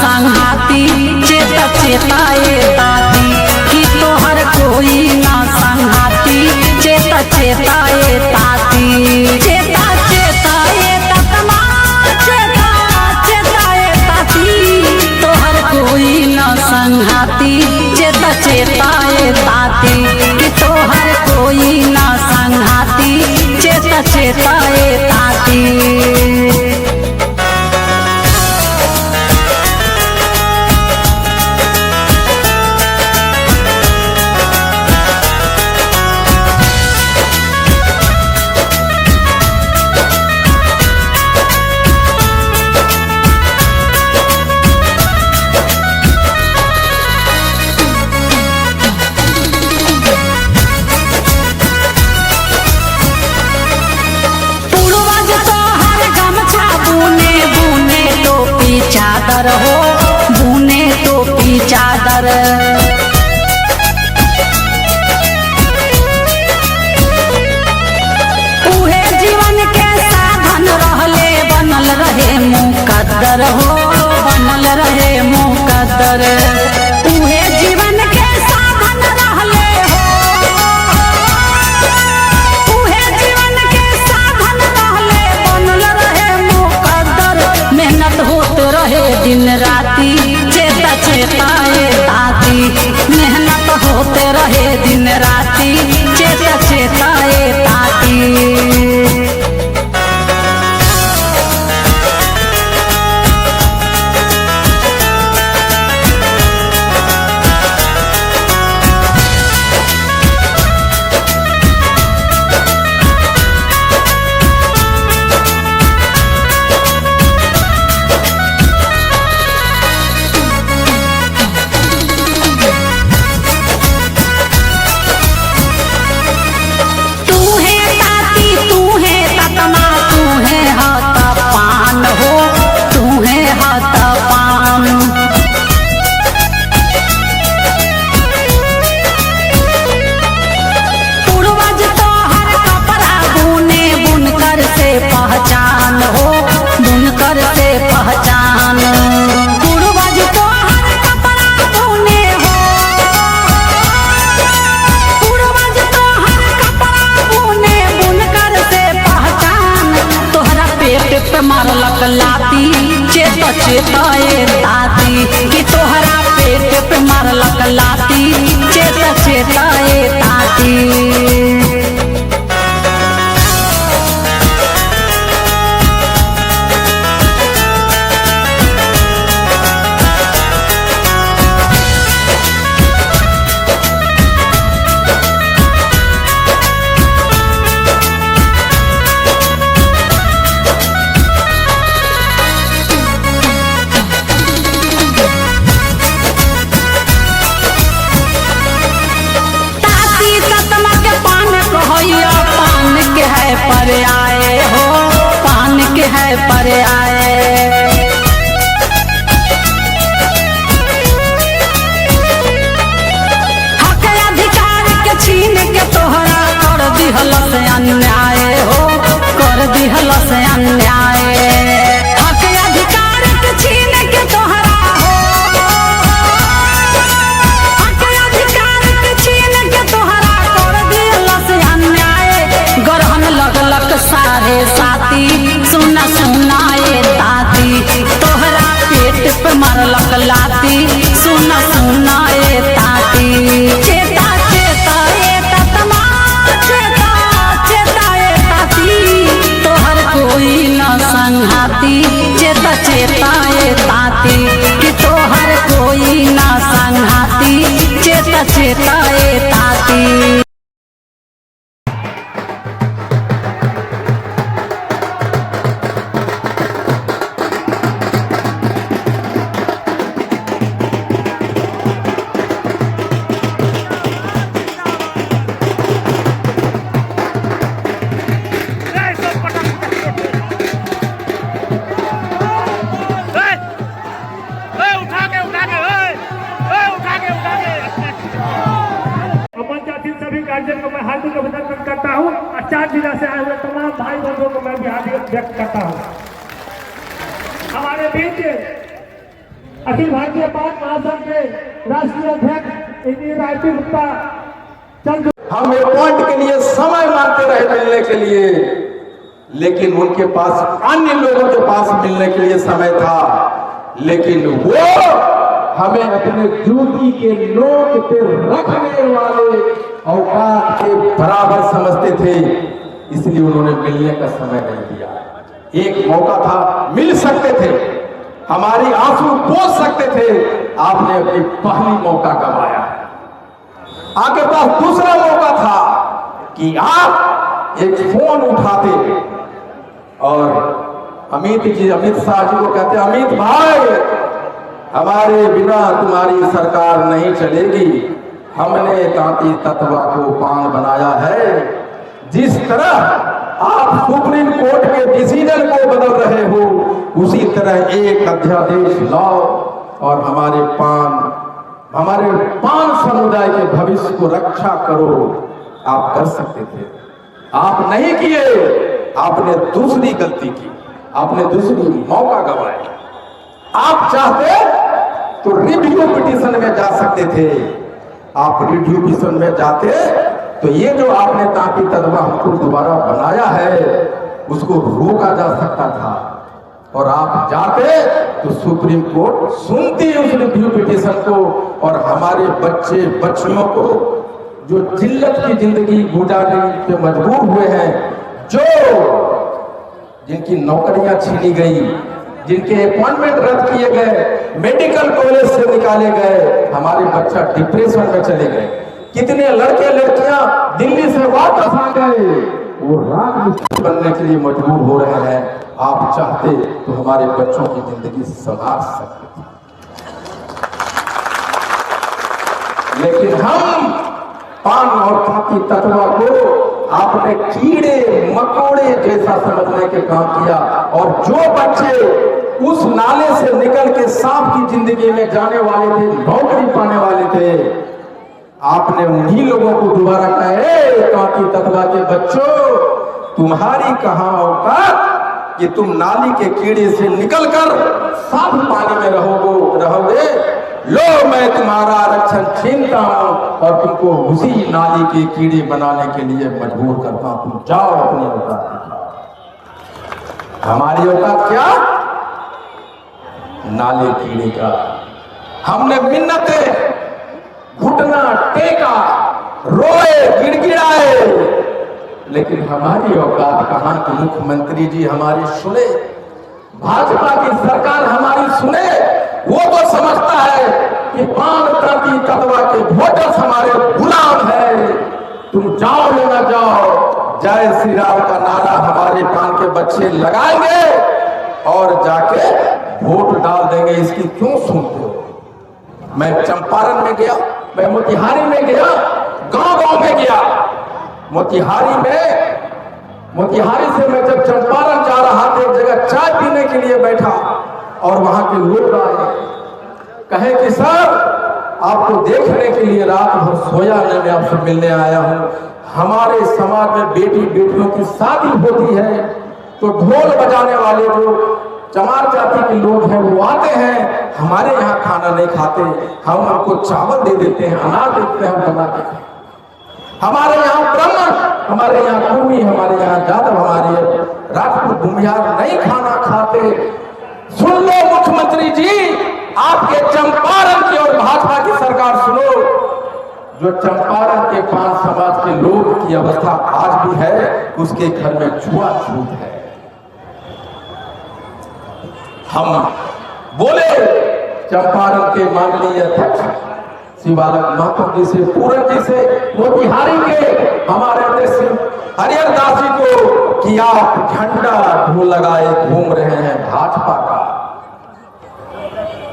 संघाती चेता चेताए ताती कि तोहर कोई ना संघाती चेता चेताए ताती चेता चेताए ततमा चेता चेताए ताती तोहर कोई ना संघाती चेता चेताए ताती कि तोहर कोई ना संघाती चेता चेताए ताती। चादर हो बुने टोपी चादर उहे जीवन के साधन रहले बनल रहे मुकद्दर हो बनल रहे मुकद्दर उहे जीवन के साधन रहले हो उहे जीवन के साधन रहले बनल रहे मुकद्दर मेहनत होत रहे दिन राती चेता चेताए ताती मेहनत होते रहे दिन राती चेता चेताए ताती। पहचान हो बुनकर से पहचान पूर्वज तो हर कपड़ा बुने हो पूर्वज तो हर कपड़ा बुने बुनकर से पहचान तोहरा पेट पे मारलक लाती चेता चेताए ताती कि तोहरा पेट पे मारलक लाती चेता चेताए ताती। पर आए हो पान के है पर आए हक अधिकार के छीन के तोहरा कर दिहल से अन्याय हो कर दिहल से अन्याय हक अधिकार के छीन के तोहरा हो हक अधिकार के छीन के तोहरा कर दिहल से अन्याय गरहन लगलक सारे साथी सुना सुनाए ताती तोहरा पेट पे मारलक लाती सुना सुनाए ताती चेता चेताए ततमा चेता चेताए ताती तोहर कोई न संघाती चेता चेताए ताती कि तोहर कोई न संघाती चेता चेताए ताती। गार्जियन को मैं हार्दिक अभिनंदन करता हूँ और 4 जिला से आए हुए तमाम भाई बंधुओं को मैं भी हार्दिक व्यक्त करता हूँ। हमारे बीच अखिल भारतीय पाक महासंघ के राष्ट्रीय अध्यक्ष इंजीनियर रायती गुप्ता चंद। हम एक पॉइंट के लिए समय मांगते रहे मिलने के लिए, लेकिन उनके पास अन्य लोगों के पास मिलने के लिए समय था, लेकिन वो हमें अपने जूती के नोक पे रखने वाले औकात के बराबर समझते थे, इसलिए उन्होंने मिलने का समय नहीं दिया। एक मौका था, मिल सकते थे, हमारी आंसू पोंछ सकते थे, आपने अपनी पहली मौका गंवाया। आपके पास दूसरा मौका था कि आप एक फोन उठाते और अमित शाह जी को कहते, अमित भाई हमारे बिना तुम्हारी सरकार नहीं चलेगी, हमने तांती तत्वा को पान बनाया है। जिस तरह आप सुप्रीम कोर्ट के डिसीजन को बदल रहे हो, उसी तरह एक अध्यादेश लाओ और हमारे पान समुदाय के भविष्य को रक्षा करो। आप कर सकते थे, आप नहीं किए, आपने दूसरी गलती की, आपने दूसरी मौका गंवाया। आप चाहते तो रिव्यू पिटीशन में जा सकते थे, आप रिव्यू पिटीशन में जाते तो ये जो आपने तांती तत्वा हमको दोबारा बनाया है उसको रोका जा सकता था, और आप जाते तो सुप्रीम कोर्ट सुनती उस रिव्यू पिटीशन को, और हमारे बच्चे बच्चियों को जो जिल्लत की जिंदगी गुजारने पे मजबूर हुए हैं, जो जिनकी नौकरियां छीनी गई, जिनके अपॉइंटमेंट रद्द किए गए, मेडिकल कॉलेज से निकाले गए, हमारे बच्चा डिप्रेशन में चले गए, कितने लड़के लड़कियां दिल्ली से वापस आ गए, वो राजमिस्त्री बनने के लिए मजबूर हो रहे हैं। आप चाहते तो हमारे बच्चों की जिंदगी संभाल सकते थे, लेकिन हम पान और तांती तत्वा को आपने कीड़े मकोड़े जैसा समझने के काम किया, और जो बच्चे उस नाले से निकल के सांप की जिंदगी में जाने वाले थे, नौकरी पाने वाले थे, आपने उन्हीं लोगों को दोबारा कहा, तांती तत्वा के बच्चों तुम्हारी कहां औकात कि तुम नाली के कीड़े से निकलकर साफ पानी में रहोगे। लो मैं तुम्हारा आरक्षण छीनता हूं और तुमको उसी नाली के कीड़े बनाने के लिए मजबूर करता हूं, तुम जाओ अपनी औकात दिखाओ। हमारी औकात क्या? नाले कीड़े का। हमने मिन्नतें घुटना टेका, रोए, गिड़गिड़ाए, लेकिन हमारी औकात कहां कि मुख्यमंत्री जी हमारी सुने, भाजपा की सरकार हमारी सुने। वो तो समझता है कि पान तांती तत्वा के वोटर्स हमारे गुलाम है, तुम जाओ या ना जाओ, जय श्री राम का नारा हमारे पान के बच्चे लगाएंगे और जाके वोट डाल देंगे। इसकी क्यों सुनते हो? मैं चंपारण में गया, मैं मोतिहारी में गया, गांव-गांव में गया। मोतिहारी से मैं जब चंपारण जा रहा था, एक जगह चाय पीने के लिए बैठा और वहां के लोग आए, कहे कि सर आपको देखने के लिए रात भर सोया नहीं, मैं आपसे मिलने आया हूं। हमारे समाज में बेटियों की शादी होती है तो ढोल बजाने वाले जो चमार जाति के लोग हैं वो आते हैं, हमारे यहाँ खाना नहीं खाते, हम उनको चावल दे देते हैं, अनाज देते हैं बना के। हमारे यहाँ ब्राह्मण, हमारे यहाँ कुर्मी, हमारे यहाँ जादव, हमारे राजपूत भूमिहार नहीं खाना खाते। सुन लो मुख्यमंत्री जी, आपके चंपारण की और भाजपा की सरकार सुनो, जो चंपारण के पान समाज के लोग की अवस्था आज भी है, उसके घर में छुआछूत है। हम बोले चंपारण के माननीय अध्यक्ष शिवालक महतो जी से, पूरन जी से, मोतिहारी के हमारे अध्यक्ष हरिहर दास जी को कि आप झंडा ढो लगाए घूम रहे हैं भाजपा का,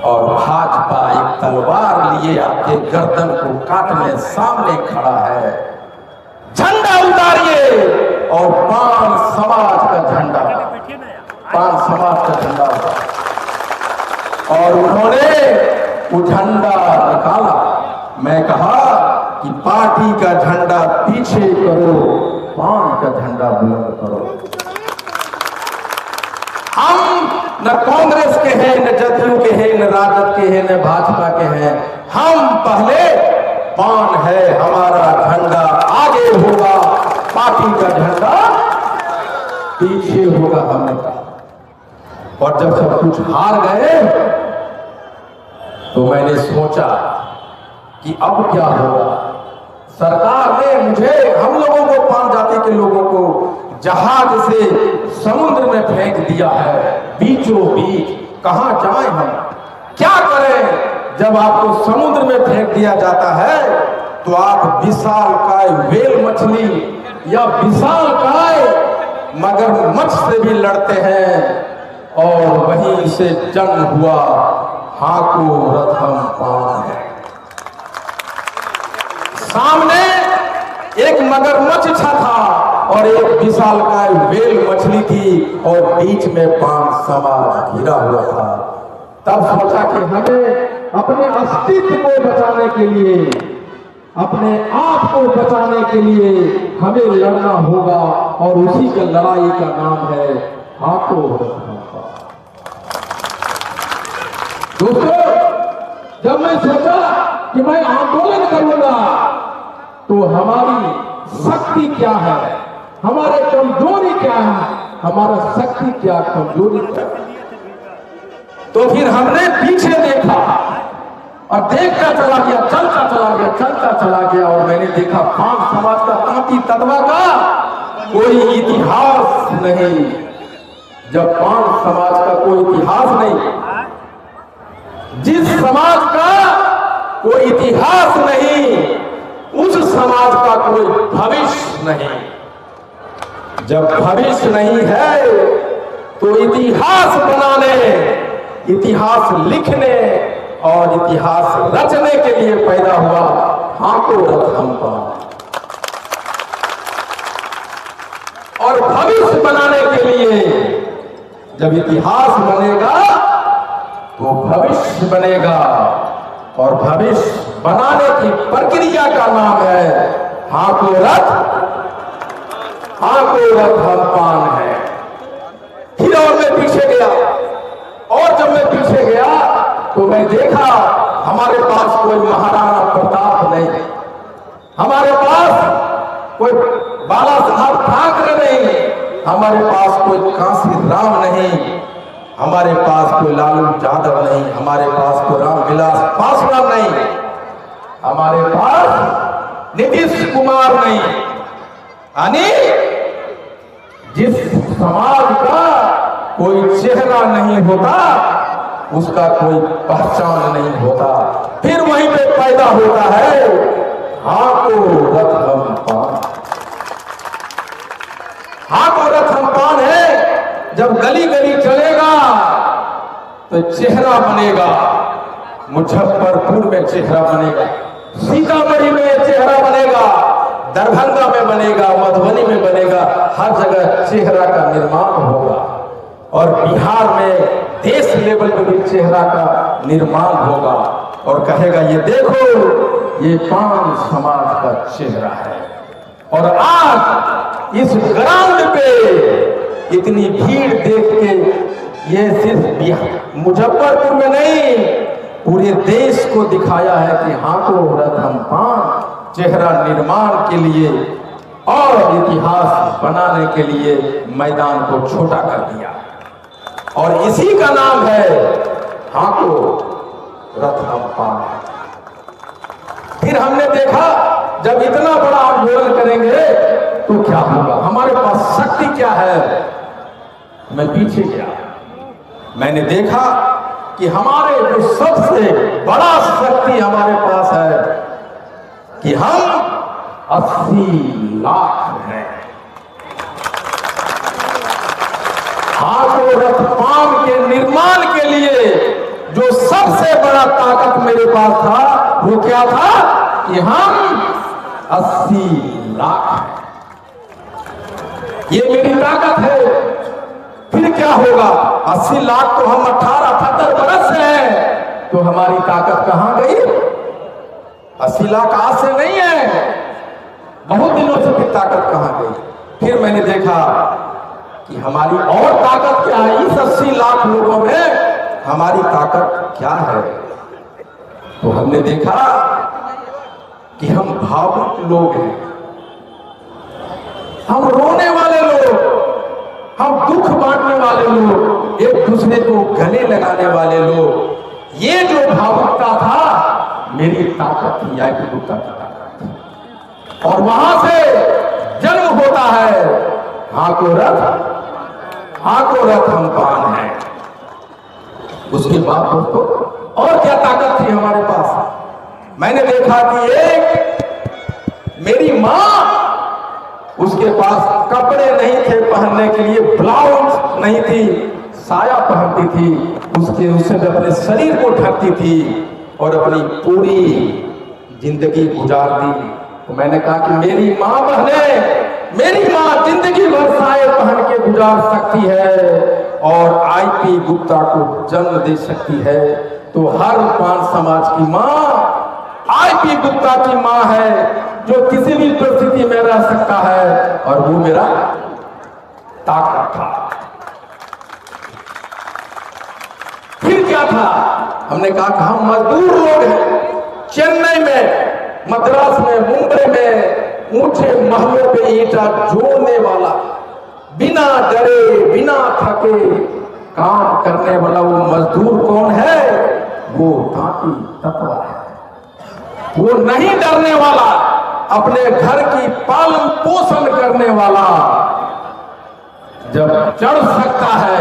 और भाजपा एक तलवार लिए आपके गर्दन को काटने सामने खड़ा है। झंडा उतारिए और पान समाज का झंडा, पान समाज का झंडा, और उन्होंने वो झंडा निकाला। मैं कहा कि पार्टी का झंडा पीछे करो, पान का झंडा बुलंद करो। हम न कांग्रेस के हैं, न जदयू के हैं, न राजद के हैं, न भाजपा के हैं। हम पहले पान है, हमारा झंडा आगे होगा, पार्टी का झंडा पीछे होगा, हमने कहा। और जब सब कुछ हार गए तो मैंने सोचा कि अब क्या होगा। सरकार ने मुझे, हम लोगों को, पान जाति के लोगों को जहाज से समुद्र में फेंक दिया है, बीचों बीच। कहां जाएं हम, क्या करें? जब आपको समुद्र में फेंक दिया जाता है तो आप विशालकाय व्हेल मछली या विशालकाय मगरमच्छ से भी लड़ते हैं। और वहीं से जन्म हुआ हाको रथम पान है। सामने एक मगरमच्छ था और एक विशालकाय व्हेल मछली थी और बीच में पान समाज घिरा हुआ था। तब सोचा कि हमें अपने अस्तित्व को बचाने के लिए, अपने आप को बचाने के लिए हमें लड़ना होगा। और उसी का लड़ाई का नाम है हाको रथम पान। दोस्तों, जब मैं सोचा कि मैं आंदोलन करूंगा तो हमारी शक्ति क्या है, हमारे कमजोरी क्या है, हमारा शक्ति क्या, कमजोरी क्या। तो फिर हमने पीछे देखा और देखता चला गया, चलता चला गया, चलता चला गया। और मैंने देखा पान समाज का, तांती तत्वा का कोई इतिहास नहीं। जब पान समाज का कोई इतिहास नहीं, जिस समाज का कोई इतिहास नहीं, उस समाज का कोई भविष्य नहीं। जब भविष्य नहीं है तो इतिहास बनाने, इतिहास लिखने और इतिहास रचने के लिए पैदा हुआ हाको रथम पान। और भविष्य बनाने के लिए जब इतिहास बनेगा तो भविष्य बनेगा। और भविष्य बनाने की प्रक्रिया का नाम है हाको रथम पान है। फिर और मैं पीछे गया, और जब मैं पीछे गया तो मैं देखा हमारे पास कोई महाराणा प्रताप नहीं, हमारे पास कोई बाला साहब ठाकरे नहीं, हमारे पास कोई कांसी राम नहीं, हमारे पास कोई लालू यादव नहीं, हमारे पास कोई रामविलास पासवान नहीं, हमारे पास नीतीश कुमार नहीं। यानी जिस समाज का कोई चेहरा नहीं होता उसका कोई पहचान नहीं होता। फिर वहीं पे पैदा होता है हाको रथम पान। हाको रथम पान है, जब गली गली चलेगा तो चेहरा बनेगा। मुजफ्फरपुर में चेहरा बनेगा, सीतामढ़ी में चेहरा बनेगा, दरभंगा में बनेगा, मधुबनी में बनेगा, हर जगह चेहरा का निर्माण होगा। और बिहार में देश लेवल पे भी चेहरा का निर्माण होगा और कहेगा ये देखो ये पान समाज का चेहरा है। और आज इस ग्राउंड पे इतनी भीड़ देख के ये सिर्फ मुजफ्फरपुर में नहीं, पूरे देश को दिखाया है कि हाको रथम पान चेहरा निर्माण के लिए और इतिहास बनाने के लिए मैदान को छोटा कर दिया। और इसी का नाम है हाको रथम पान। फिर हमने देखा जब इतना बड़ा आंदोलन करेंगे तो क्या होगा, हमारे पास शक्ति क्या है। मैं पीछे गया, मैंने देखा कि हमारे जो सबसे बड़ा शक्ति हमारे पास है कि हम 80 लाख हैं। हाको रथ पान के निर्माण के लिए जो सबसे बड़ा ताकत मेरे पास था वो क्या था कि हम 80 लाख हैं। ये मेरी ताकत है। फिर क्या होगा, 80 लाख तो हम 18-78 बरस से हैं, तो हमारी ताकत कहां गई। 80 लाख आज से नहीं है, बहुत दिनों से फिर ताकत कहां गई। फिर मैंने देखा कि हमारी और ताकत क्या है। इस 80 लाख लोगों में हमारी ताकत क्या है, तो हमने देखा कि हम भावुक लोग हैं, हम रोने वाले लोग, हम दुख बांटने वाले लोग, एक दूसरे को गले लगाने वाले लोग। ये जो भावुकता था मेरी ताकत थी, आईपी गुप्ता की ताकत। और वहां से जन्म होता है हाँ को रथ हम पान है। उसके बाद दोस्तों और क्या ताकत थी हमारे पास। मैंने देखा कि एक मेरी मां, उसके पास कपड़े नहीं थे पहनने के लिए, ब्लाउज नहीं थी, साया पहनती थी, उससे अपने शरीर को ढकती थी और अपनी पूरी जिंदगी गुजार दी। तो मैंने कहा कि मेरी मां बहने, मेरी मां जिंदगी भर साये पहन के गुजार सकती है और आईपी गुप्ता को जन्म दे सकती है। तो हर पान समाज की मां आईपी गुप्ता की मां है, जो किसी भी परिस्थिति में रह सकता है, और वो मेरा ताकत था। फिर क्या था, हमने कहा कि हम मजदूर लोग हैं, चेन्नई में, मद्रास में, मुंबई में ऊंचे महलों पे ईंटा जोड़ने वाला, बिना डरे बिना थके काम करने वाला वो मजदूर कौन है, वो ताकि तत्व है। वो नहीं डरने वाला, अपने घर की पालन पोषण करने वाला, जब चढ़ सकता है,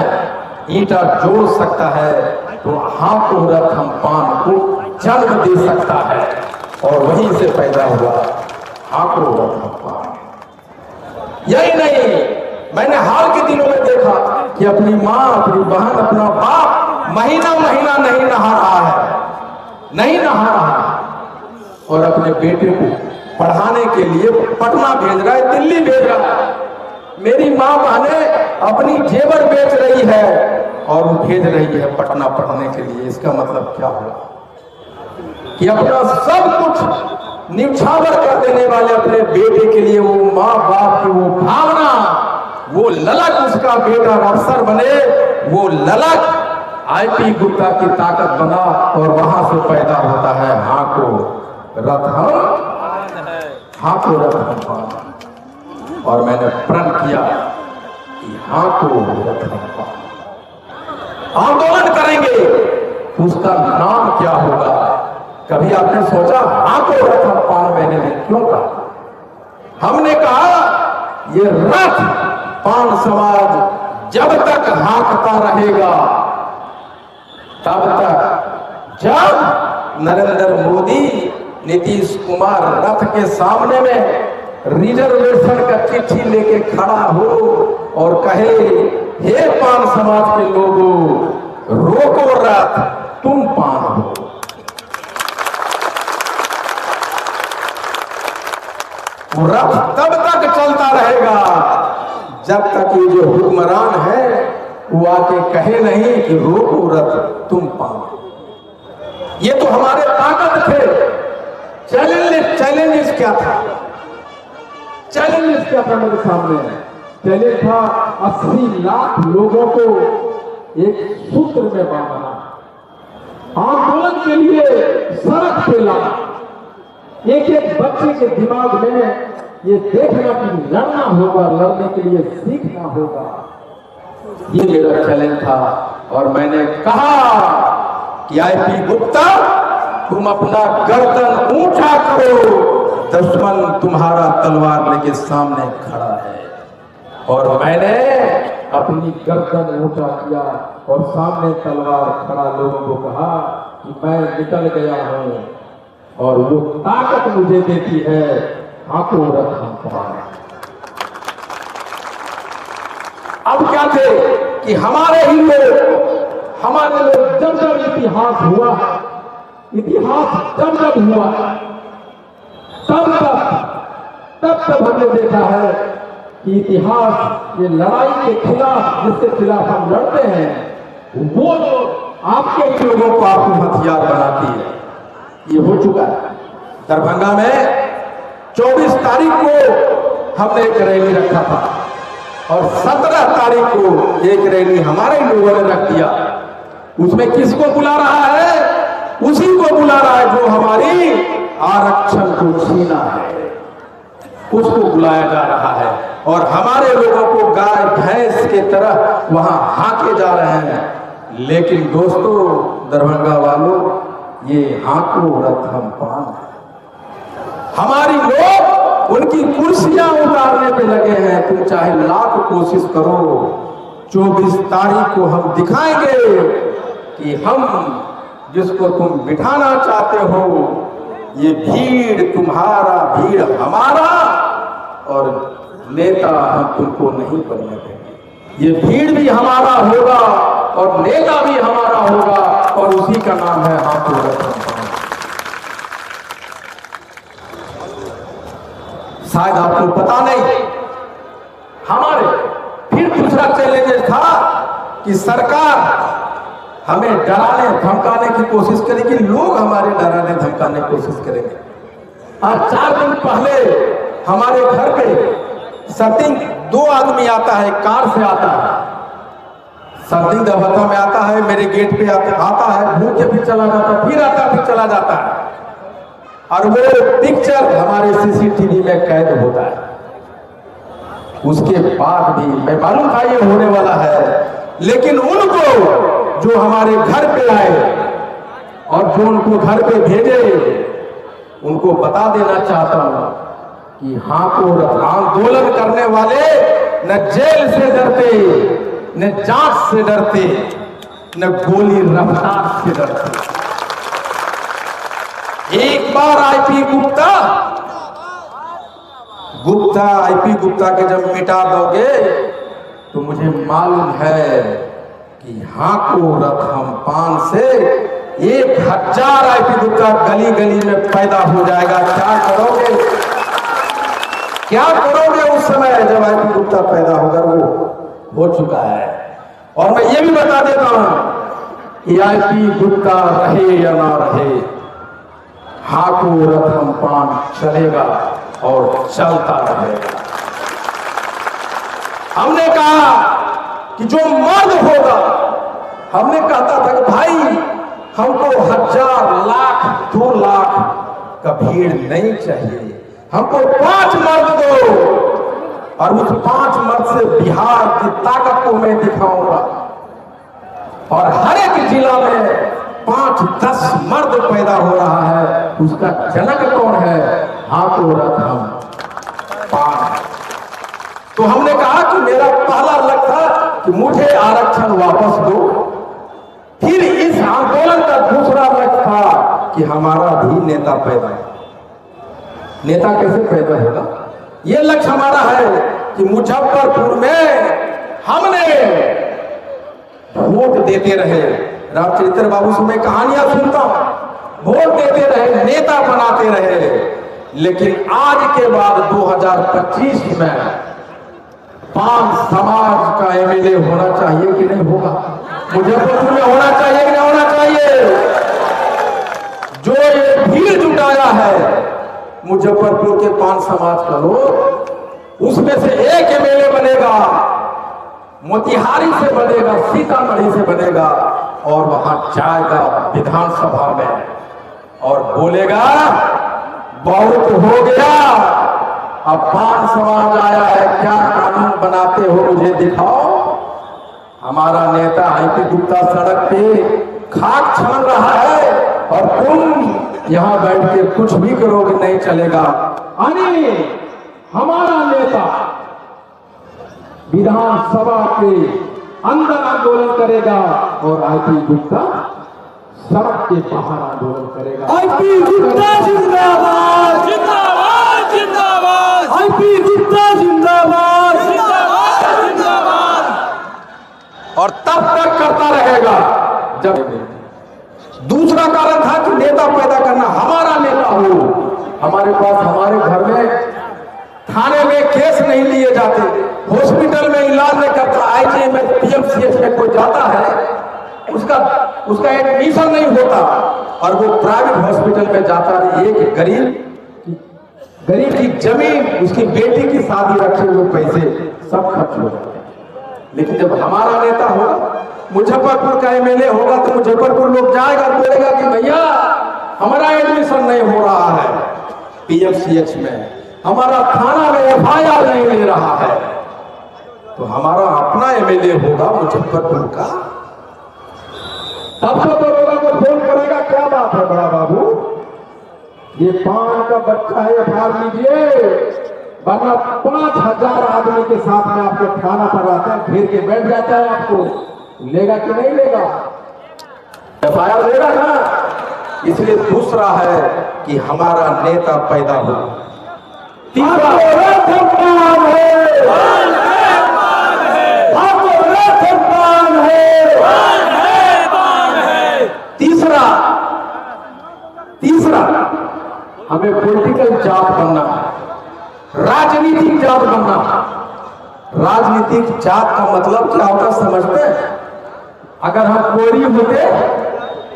ईंटा जोड़ सकता है, तो हाथों रथ हम पान को जन्म दे सकता है। और वहीं से पैदा हुआ हाथों रथ हम पान। यही नहीं, मैंने हाल के दिनों में देखा कि अपनी मां, अपनी बहन, अपना बाप महीना महीना नहीं नहा रहा है, नहीं नहा रहा है, और अपने बेटे को पढ़ाने के लिए पटना भेज रहा है, दिल्ली भेज रहा है। मेरी मां बहने अपनी जेवर बेच रही है और वो भेज रही है पटना पढ़ने के लिए। इसका मतलब क्या हुआ कि अपना सब कुछ निछावर कर देने वाले अपने बेटे के लिए, वो माँ बाप की वो भावना, वो ललक, उसका बेटा अफसर बने, वो ललक आईपी गुप्ता की ताकत बना, और वहां से पैदा होता है हाँ को रथ हम पान। और मैंने प्रण किया कि हाँ को रथ हम पान आंदोलन करेंगे, उसका नाम क्या होगा। कभी आपने सोचा हाँ को रथ हम पान मैंने क्यों कहा? हमने कहा ये रथ पान समाज जब तक हाँकता रहेगा, तब तक जब नरेंद्र मोदी, नीतीश कुमार रथ के सामने में रिजर्वेशन का चिट्ठी लेके खड़ा हो और कहे हे पान समाज के लोगों, रोको रथ, तुम पान हो। रथ तब तक चलता रहेगा जब तक ये जो हुक्मरान है वो आके कहे नहीं कि रोको रथ, तुम पान। ये तो हमारे ताकत थे। चैलेंजेस क्या था? चैलेंजेस क्या था मेरे सामने? चैलेंज था 80 लाख लोगों को एक सूत्र में बांधना, आंदोलन के लिए सड़क पे लाना, एक एक बच्चे के दिमाग में ये देखना कि लड़ना होगा, लड़ने के लिए सीखना होगा। ये मेरा चैलेंज था। और मैंने कहा कि आईपी गुप्ता, तुम अपना गर्दन ऊंचा करो, दुश्मन तुम्हारा तलवार लेके सामने खड़ा है। और मैंने अपनी गर्दन ऊंचा किया और सामने तलवार खड़ा लोगों को कहा कि मैं निकल गया हूं, और वो ताकत मुझे देती है हाथों रथ हम पान। अब क्या थे कि हमारे ही लोग जब जब इतिहास हुआ, इतिहास जब जब हुआ, तब हमने देखा है कि इतिहास ये लड़ाई के खिलाफ, जिसके खिलाफ हम लड़ते हैं, वो लोग आपके ही लोगों को आपको हथियार बनाती है। ये हो चुका है। दरभंगा में 24 तारीख को हमने एक रैली रखा था और 17 तारीख को एक रैली हमारे लोगों ने रख दिया। उसमें किसको बुला रहा है? उसी को बुला रहा है जो हमारी आरक्षण को छीना है, उसको बुलाया जा रहा है। और हमारे लोगों को गाय भैंस के तरह वहां हाके जा रहे हैं। लेकिन दोस्तों, दरभंगा वालों, ये हाको रथ हम पान है। हमारी लोग उनकी कुर्सियां उतारने पे लगे हैं। तुम चाहे लाख कोशिश करो, 24 तारीख को हम दिखाएंगे कि हम जिसको तुम बिठाना चाहते हो, ये भीड़ तुम्हारा, भीड़ हमारा, और नेता हम तुमको नहीं बनने देंगे। ये भीड़ भी हमारा होगा और नेता भी हमारा होगा, और उसी का नाम है हाको रथ हम पान। शायद आपको पता नहीं, हमारे फिर दूसरा चैलेंज था कि सरकार हमें डराने धमकाने की कोशिश करेगी, लोग हमारे डराने धमकाने की कोशिश करेंगे। आज 4 दिन पहले हमारे घर पे सर्दिंग 2 आदमी आता है, कार से आता है, सर्दिंग दरभंगा में आता है, मेरे गेट पे आता है, घूम के फिर चला जाता है, फिर आता फिर चला जाता है, और वो पिक्चर हमारे सीसीटीवी में कैद होता है। उसके बाद भी मैं मालूम था ये होने वाला है, लेकिन उनको जो हमारे घर पे आए और जो उनको घर पे भेजे, उनको बता देना चाहता हूं कि हाको रथ आंदोलन करने वाले न जेल से डरते, न जांच से डरते, न गोली रफ्तार से डरते। एक बार आईपी गुप्ता के जब मिटा दोगे तो मुझे मालूम है कि हाको रथ हम पान से 1000 आईपी गुप्ता गली गली में पैदा हो जाएगा। क्या करोगे उस समय जब आईपी गुप्ता पैदा होगा? वो हो चुका है। और मैं ये भी बता देता हूं कि आईपी गुप्ता रहे या ना रहे, हाको रथ हम पान चलेगा और चलता रहेगा। हमने कहा कि जो मर्द होगा, हमने कहता था कि भाई हमको 1000 लाख 2 लाख का भीड़ नहीं चाहिए, हमको 5 मर्द दो, और उस 5 मर्द से बिहार की ताकत को मैं दिखाऊंगा। और हर एक जिला में 5-10 मर्द पैदा हो रहा है। उसका जनक कौन है? हाको रथ हम पान। तो हमने कहा कि मेरा पहला लक्ष्य था कि मुझे आरक्षण वापस दो। फिर इस आंदोलन का दूसरा लक्ष्य था कि हमारा भी नेता पैदा हो। नेता कैसे पैदा होगा? यह लक्ष्य हमारा है कि मुजफ्फरपुर में हमने वोट देते रहे। रामचरित्र बाबू से मैं कहानियां सुनता हूं, वोट देते रहे, नेता बनाते रहे। लेकिन आज के बाद 2025 में 5 समाज का एमएलए होना चाहिए कि नहीं होगा? मुजफ्फरपुर में होना चाहिए कि नहीं होना चाहिए? जो ये भीड़ जुटाया है मुजफ्फरपुर के 5 समाज का लोग, उसमें से एक एमएलए बनेगा, मोतिहारी से बनेगा, सीतामढ़ी से बनेगा, और वहां जाएगा विधानसभा में और बोलेगा बहुत हो गया, अब 5 समाज आया है, क्या कानून बनाते हो मुझे दिखाओ। हमारा नेता आईपी गुप्ता सड़क पे खाक छान रहा है और तुम यहां बैठ के कुछ भी करोगे नहीं चलेगा। अरे हमारा नेता विधानसभा के अंदर आंदोलन करेगा और आईपी गुप्ता सड़क के बाहर आंदोलन करेगा। आईपी गुप्ता जिंदाबाद, जिंदाबाद, जिंदाबाद, आईपी गुप्ता जिंदाबाद, जिंदाबाद, जिंदाबाद। और तब तक करता रहेगा जब दूसरा कारण था कि नेता पैदा करना, हमारा नेता हो। हमारे पास हमारे घर में थाने में केस नहीं लिए जाते, हॉस्पिटल में इलाज नहीं करता, आईजीआई में पीएमसीएच में कोई जाता है उसका एडमिशन नहीं होता, और वो प्राइवेट हॉस्पिटल में जाता है। एक गरीब की जमीन, उसकी बेटी की शादी रखे हुए पैसे सब खर्च हो जाते हैं। लेकिन जब हमारा नेता होगा, मुजफ्फरपुर का एमएलए होगा तो मुजफ्फरपुर लोग जाएगा, बोलेगा कि भैया हमारा एडमिशन नहीं हो रहा है पीएमसीएच में, हमारा थाना में एफआईआर नहीं ले रहा है। तो हमारा अपना एमएलए होगा मुजफ्फरपुर का, तब तो लोगों को फोन करेगा। क्या बात है बड़ा बाबू, ये पान का बच्चा है, एफआईआर लीजिए, वरना 5000 आदमी के साथ में आपके थाना पर आता है, घेर के बैठ जाता है। आपको लेगा कि नहीं लेगा? एफआईआर लेगा ना। इसलिए दूसरा है कि हमारा नेता पैदा हो। तीसरा तीसरा हमें पॉलिटिकल जात बनना है, राजनीतिक जात बनना है। राजनीतिक जात का मतलब क्या होता समझते हैं? अगर हम कोरी होते,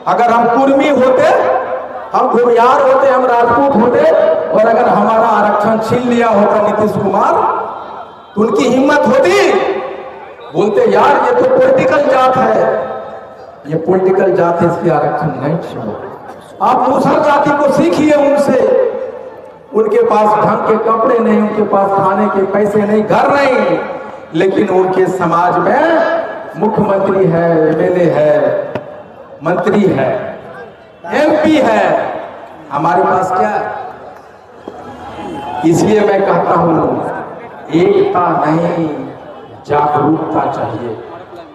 अगर हम कुर्मी होते, हम घुमियार होते, हम राजपूत होते, और अगर हमारा आरक्षण छीन लिया होता नीतीश कुमार, तो उनकी हिम्मत होती, बोलते यार ये तो पॉलिटिकल जात है, ये पॉलिटिकल जात है, इसकी आरक्षण नहीं छीनो। आप दूसर जाति को सीखिए उनसे, उनके पास ढंग के कपड़े नहीं, उनके पास खाने के पैसे नहीं, घर नहीं, लेकिन उनके समाज में मुख्यमंत्री है, एमएलए है, मंत्री है, एमपी है। हमारे पास क्या है? इसलिए मैं कहता हूं एकता नहीं, जागरूकता चाहिए,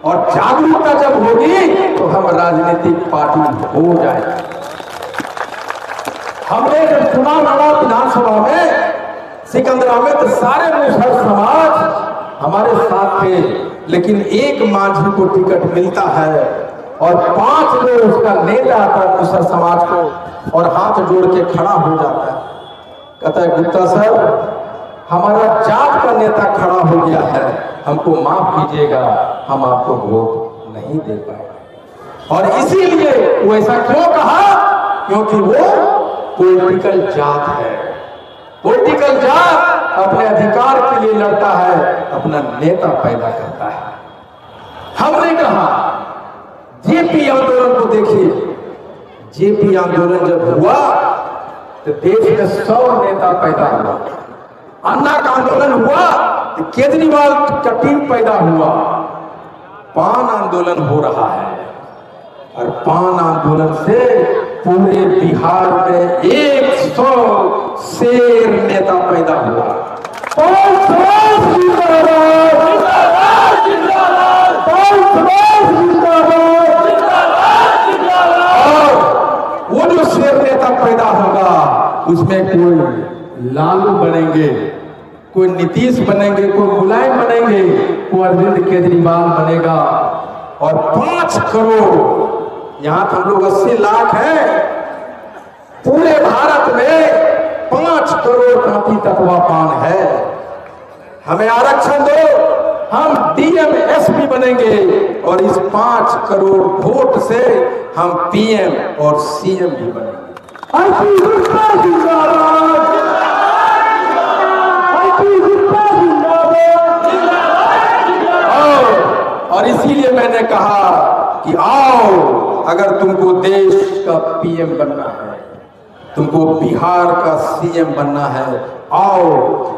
और जागरूकता जब होगी तो हम राजनीतिक पार्टी हो जाएगी। हमने जब चुनाव लड़ा विधानसभा में सिकंदरा में, तो सारे मुसहर समाज हमारे साथ थे, लेकिन एक माझी को टिकट मिलता है और 5 लोग उसका नेता आता है मुसहर समाज को, और हाथ जोड़ के खड़ा हो जाता है, कहता है गुप्ता साहब हमारा जात का नेता खड़ा हो गया है, हमको माफ कीजिएगा, हम आपको वोट नहीं दे पाए। और इसीलिए वो ऐसा क्यों कहा? क्योंकि वो पॉलिटिकल जात है। पॉलिटिकल जात अपने अधिकार के लिए लड़ता है, अपना नेता पैदा करता है। हमने कहा जेपी आंदोलन को देखिए, जेपी आंदोलन जब हुआ तो देश में 100 नेता पैदा हुआ। अन्ना का आंदोलन हुआ तो केजरीवाल का टीम पैदा हुआ। पान आंदोलन हो रहा है, और पान आंदोलन से पूरे बिहार में 100 शेर नेता पैदा हुआ। और वो जो शेर नेता पैदा होगा उसमें कोई लालू बनेंगे, कोई नीतीश बनेंगे, कोई मुलायम बनेंगे, कोई अरविंद केजरीवाल बनेगा। और 5 करोड़, यहां तो हम लोग 80 लाख हैं, पूरे भारत में 5 करोड़ कांपी तकवा पान है। हमें आरक्षण दो, हम डीएम एसपी बनेंगे, और इस 5 करोड़ वोट से हम पीएम और सीएम भी बनेंगे। और इसीलिए मैंने कहा कि आओ, अगर तुमको देश का पीएम बनना है, तुमको बिहार का सीएम बनना है, आओ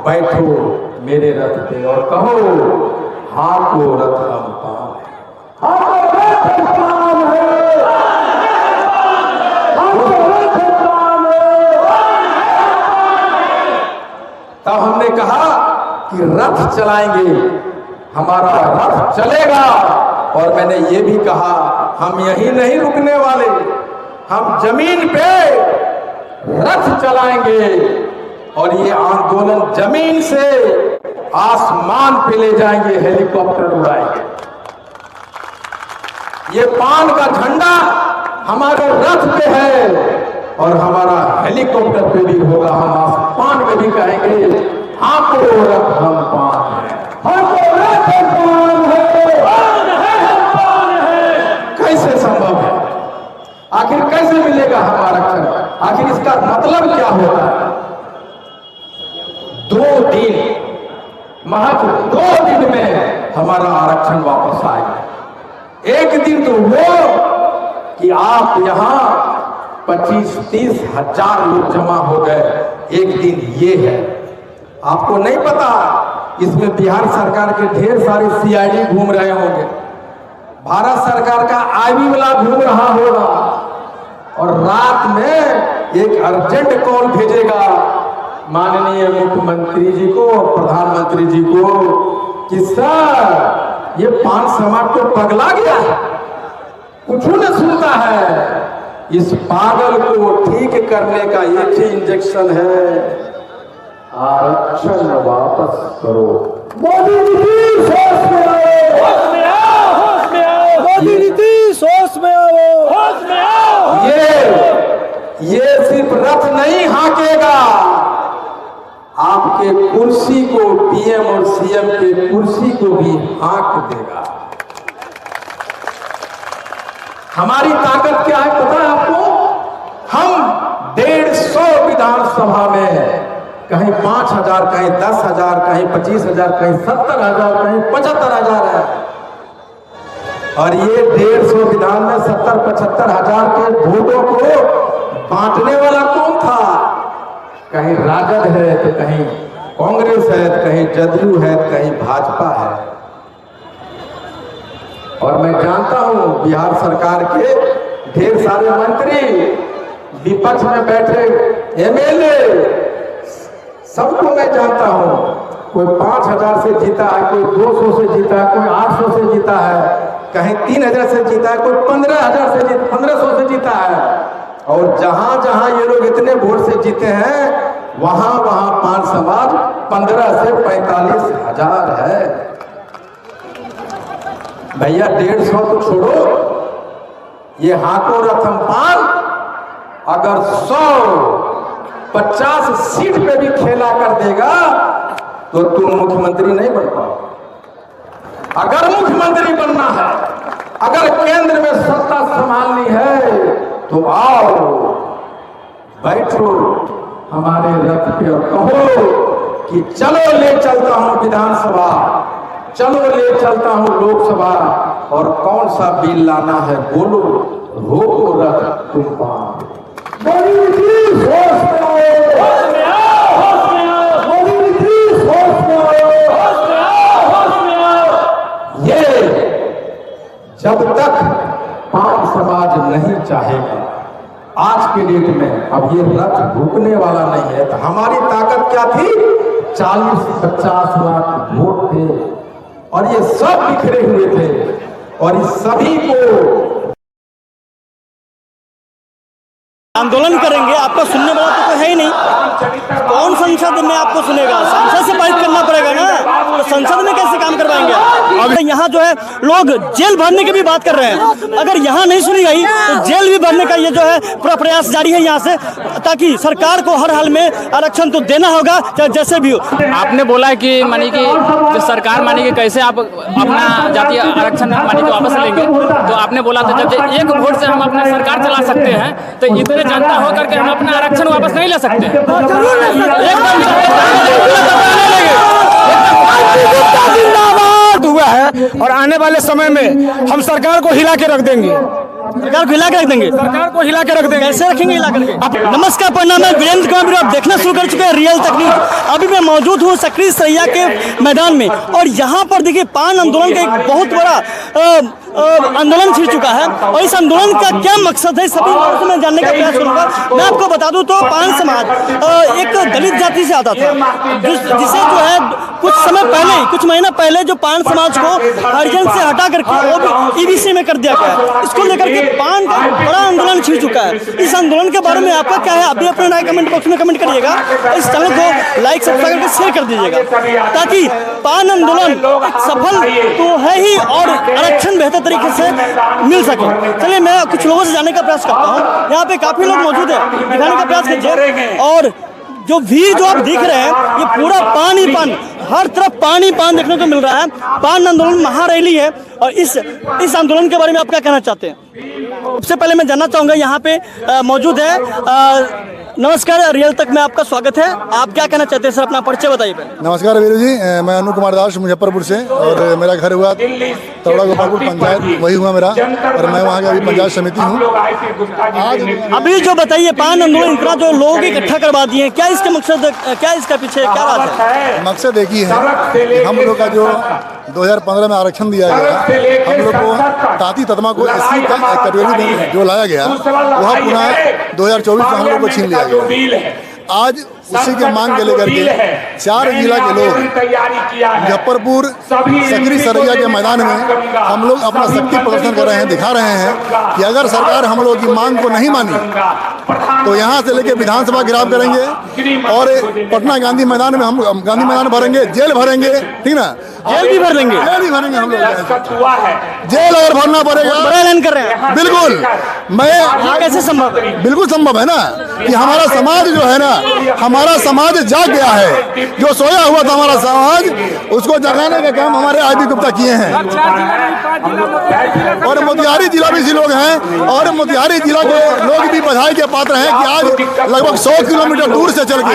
बैठो मेरे रथ पे और कहो हाँ को रथ हम पान तब हमने कहा कि रथ चलाएंगे, हमारा रथ चलेगा। और मैंने ये भी कहा हम यही नहीं रुकने वाले, हम जमीन पे रथ चलाएंगे, और ये आंदोलन जमीन से आसमान पे ले जाएंगे, हेलीकॉप्टर उड़ाएंगे। ये पान का झंडा हमारे रथ पे है, और हमारा हेलीकॉप्टर पे भी होगा, हम आसमान में भी कहेंगे हाँ को रथ हम पान है, हाँ को रथ पान है, पान है। कैसे संभव है? आखिर कैसे मिलेगा हम आरक्षण? आखिर इसका मतलब क्या होता है? 2 दिन, महज 2 दिन में हमारा आरक्षण वापस आएगा। एक दिन तो वो कि आप यहाँ 25-30 हजार लोग जमा हो गए, एक दिन ये है। आपको नहीं पता इसमें बिहार सरकार के ढेर सारे सीआईडी घूम रहे होंगे, भारत सरकार का आईबी वाला घूम रहा होगा, और रात में एक अर्जेंट कॉल भेजेगा माननीय मुख्यमंत्री जी को और प्रधानमंत्री जी को कि सर ये 5 समाज तो पगला गया है, कुछ न सुनता है। इस पागल को ठीक करने का एक ही इंजेक्शन है, आरक्षण वापस करो। मोदी नीति सोच में आओ, होश में आओ, होश में आओ, मोदी नीति सोच में आओ, होश में आओ। ये सिर्फ रथ नहीं हाँकेगा, आपके कुर्सी को, पीएम और सीएम के कुर्सी को भी हाँक देगा। हमारी ताकत क्या है पता है आपको? हम 150 विधानसभा में कहीं 5,000, कहीं 10,000, कहीं 25,000, कहीं 70,000, कहीं 75,000 है, और ये 150 विधान में 70-75 हजार के वोटों को बांटने वाला कौन था? कहीं राजद है तो कहीं कांग्रेस है तो कहीं जदयू है तो कहीं भाजपा है। और मैं जानता हूं बिहार सरकार के ढेर सारे मंत्री, विपक्ष में बैठे एमएलए, सबको मैं जानता हूं। कोई 5,000 से जीता है, कोई 200 से जीता है, कोई 800 से जीता है, कहीं 3,000 से जीता है, कोई 15,000 से 1500 से जीता है। और जहां जहां ये लोग इतने वोट से जीते हैं, वहां वहां 5 समाज 15 से 45,000 है। भैया 150 तो छोड़ो, ये हाथों रथम पान अगर 150 सीट पे भी खेला कर देगा तो तुम मुख्यमंत्री नहीं बन पाओ। अगर मुख्यमंत्री बनना है, अगर केंद्र में सत्ता संभालनी है, तो आओ बैठो हमारे रथ पे और कहो कि चलो ले चलता हूं विधानसभा, चलो ले चलता हूं लोकसभा, और कौन सा बिल लाना है बोलो, रोको रथ तुम पाओ। मोदी नीति सोच में आओ, होश में आओ, होश में आओ, मोदी नीति सोच में आओ, होश में आओ, होश में आओ। ये जब तक 5 समाज नहीं चाहेगा, आज के डेट में अब ये रथ रुकने वाला नहीं है। तो हमारी ताकत क्या थी? 40-50 लाख वोट थे, और ये सब बिखरे हुए थे, और इस सभी को आंदोलन करेंगे, आपका सुनने वाला तो कोई है ही नहीं। कौन संसद में आपको सुनेगा? संसद से पारित करना पड़ेगा ना, तो संसद में कैसे काम करवाएंगे? अब यहाँ जो है लोग जेल भरने की भी बात कर रहे हैं। अगर यहाँ नहीं सुनी गई तो जेल भी भरने का ये जो है पूरा प्रयास जारी है यहाँ से, ताकि सरकार को हर हाल में आरक्षण तो देना होगा, चाहे जैसे भी हो। आपने बोला कि मानी कि जो सरकार मानी कि कैसे आप अपना जातीय आरक्षण मानी कि वापस लेंगे, तो आपने बोला था जब एक वोट से हम अपना सरकार चला सकते हैं, तो इतने जनता होकर के हम अपना आरक्षण वापस नहीं ले सकते। हुआ है, और आने वाले समय में हम सरकार को हिला के रख देंगे, सरकार को हिला के रख देंगे। सरकार को हिला के रख देंगे। कैसे रखेंगे हिला करके? नमस्कार, प्रणाम, मैं वीरेंद्र कुमार। आप देखना शुरू कर चुके हैं रियल तकनीक। अभी मैं मौजूद हूँ सक्रिय सरैया के मैदान में, और यहाँ पर देखिए पान आंदोलन का एक बहुत बड़ा आंदोलन छिड़ चुका है, और इस आंदोलन का क्या मकसद है सभी बातों से मैं जानने का प्रयास करूंगा। मैं आपको बता दूं तो पान समाज एक दलित जाति से आता था, जिसे जो है कुछ समय पहले, कुछ महीना पहले जो पान समाज को हरिजन से हटा करके ईबीसी में कर दिया गया। इसको लेकर के पान का बड़ा आंदोलन छिड़ चुका है। इस आंदोलन के बारे में आपका क्या है? आप भी अपना राय कमेंट बॉक्स में कमेंट करिएगा। इस चैनल को लाइक सब्सक्राइब करके शेयर कर दीजिएगा, ताकि पान आंदोलन सफल तो है ही और आरक्षण बेहतर तरीके से मिल सके। चलिए मैं कुछ लोगों से जानने का प्रयास करता हूँ। यहाँ पे काफी लोग मौजूद है, दिखाने का प्रयास कीजिए। और जो भीड़ जो आप देख रहे हैं, ये पूरा पान ही पान, हर तरफ पान ही पान देखने को मिल रहा है। पान आंदोलन महारैली है, और इस आंदोलन के बारे में आप क्या कहना चाहते हैं? सबसे पहले मैं जानना चाहूँगा, यहाँ पे मौजूद है नमस्कार, रियल तक में आपका स्वागत है। आप क्या कहना चाहते हैं सर, अपना परिचय बताइए पहले। नमस्कार वीरू जी, मैं अनु कुमार दास मुजफ्फरपुर से, और मेरा घर हुआ तौड़ा गोपालपुर पंचायत, वही हुआ मेरा, और मैं वहाँ का अभी पंचायत समिति हूँ। आज अभी जो बताइए, पान आंदोलन इतना जो लोग इकट्ठा करवा दिए हैं, क्या इसके मकसद, क्या इसका पीछे क्या बात है? मकसद एक ही है, हम लोग का जो 2015 में आरक्षण दिया गया, हम लोग को ताती ततमा को एससी का कैटेगरी में जो लाया गया, वह पुनः 2024 में हम लोग को छीन लिया गया। आज उसी के मांग के लेकर के 4 जिला के लोग मुजफ्फरपुर सकरी सरैया के मैदान में हम लोग अपना शक्ति प्रदर्शन कर रहे हैं, दिखा रहे हैं कि अगर सरकार हम लोग की मांग को नहीं मानी तो यहाँ से लेके विधानसभा गिराव करेंगे, और पटना गांधी मैदान में हम गांधी मैदान भरेंगे, जेल भरेंगे, ठीक ना, जेल भी भर देंगे, जेल भी भरेंगे हम लोग, जेल और भरना पड़ेगा। बड़ा ऐलान कर रहे हैं। बिल्कुल, मैं कैसे संभव है? बिल्कुल संभव है ना, कि हमारा समाज जो है ना, हमारा समाज जाग गया है, जो सोया हुआ था हमारा समाज, उसको जगाने का काम हमारे आईबी गुप्ता किए हैं। और मोतिहारी जिला भी इसी लोग हैं, और मोतिहारी जिला के लोग भी बधाई के पात्र हैं कि आज लगभग 100 किलोमीटर दूर से चल के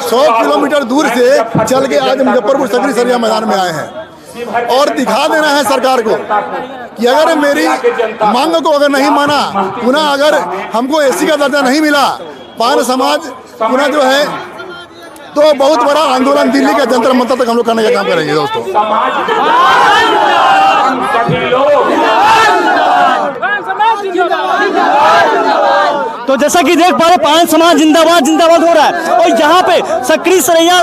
100 किलोमीटर दूर से चल के आज मुजफ्फरपुर सकरी सरैया मैदान में आए हैं, और दिखा देना है सरकार को कि अगर मेरी मांग को अगर नहीं माना, पुनः अगर हमको एससी का दर्जा नहीं मिला, पान समाज पुनः जो है, तो बहुत बड़ा आंदोलन दिल्ली के जंतर मंतर तक हम लोग करने का काम करेंगे दोस्तों। तो जैसा कि देख पा रहे, पान समाज जिंदाबाद जिंदाबाद हो रहा है, और यहाँ पे सकरी सरैया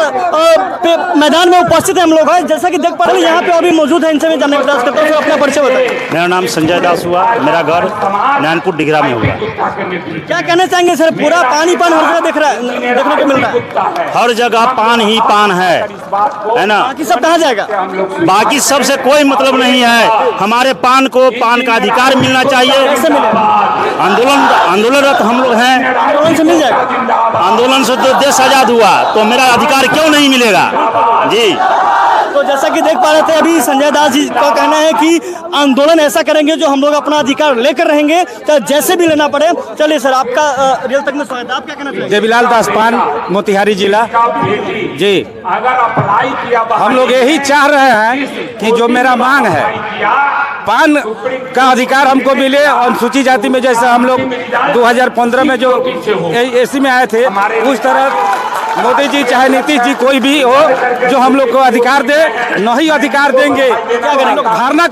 पे मैदान में उपस्थित है हम लोग हैं। जैसा कि देख पा रहे, यहाँ पे अभी मौजूद है, इनसे मैं जानने का प्रयास करता हूँ। अपना परिचय बताइए। मेरा नाम संजय दास हुआ, मेरा घर नैनपुर डिगरा में हुआ। क्या कहना चाहेंगे सर, पूरा पानी पान हर जगह देखने को मिल रहा है, हर जगह पान ही पान है ना, बाकी सब कहाँ जाएगा? बाकी सबसे कोई मतलब नहीं है। हमारे पान को पान का अधिकार मिलना चाहिए। कैसे मिलेगा? आंदोलनरत हम लोग हैं, आंदोलन से मिल जाएगा। आंदोलन से तो देश आजाद हुआ, तो मेरा अधिकार क्यों नहीं मिलेगा जी। तो जैसा कि देख पा रहे थे, अभी संजय दास जी का कहना है कि आंदोलन ऐसा करेंगे जो हम लोग अपना अधिकार लेकर रहेंगे, चाहे जैसे भी लेना पड़े। चलिए सर, आपका रियल तक में स्वागत है। आप क्या कहना चाहिए? देवीलाल दास पान, मोतिहारी जिला जी। हम लोग यही चाह रहे हैं कि जो मेरा मांग है, पान का अधिकार हमको मिले। अनुसूचित जाति में जैसे हम लोग 2015 में जो एसी में आए थे, उस तरह मोदी जी चाहे नीतीश जी कोई भी हो, जो हम लोग को अधिकार दे, नहीं अधिकार देंगे। क्या करेंगे? लोग धारणा